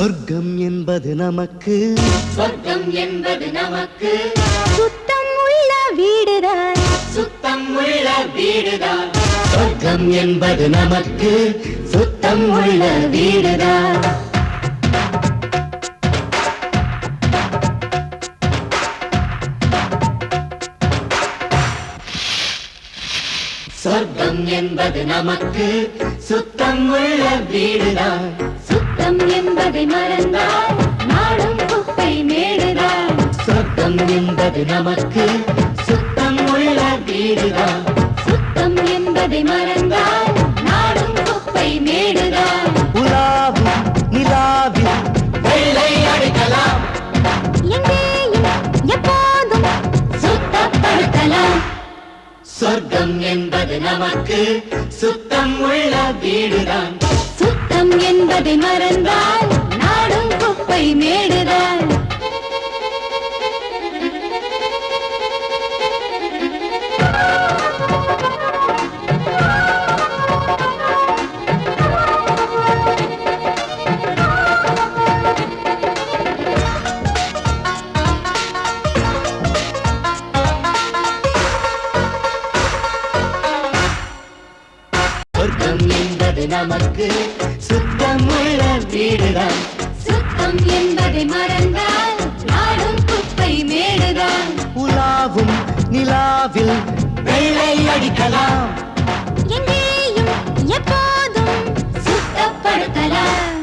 சொர்க்கம் என்பது நமக்கு சொர்க்கம் என்பது நமக்கு சுத்தம் உள்ள வீடுதான் சுத்தம் உள்ள வீடுதான் சொர்க்கம் என்பது நமக்கு சுத்தம் உள்ள வீடுதான் சொர்க்கம் என்பது நமக்கு சுத்தம் உள்ள வீடுதான் சுத்தம் என்பதை மறந்தால் நாடும் குப்பை மேடுதான் சொர்க்கம் என்பது நமக்கு சுத்தம் உள்ள வீடுதான் சுத்தம் என்பதை மறந்தால் நாடும் குப்பை மேடுதான் உலாவும் நிலாவில் வெள்ளை அடிக்கலாம் எங்கேயும் எப்போதும் சுத்தப்படுத்தலாம் சொர்க்கம் என்பது நமக்கு சுத்தம் உள்ள வீடுதான் சுத்தம் என்பதை மறந்தால் நாடும் குப்பை மேடுதான் சொர்க்கம் என்பது நமக்கு சுத்தம் உள்ள வீடுதான் சுத்தம் என்பதை மறந்தால் நாடும் குப்பை மேடுதான் உலாவும் நிலாவில் வெள்ளை அடிக்கலாம் எங்கேயும் எப்போதும் சுத்தப்படுத்தலாம்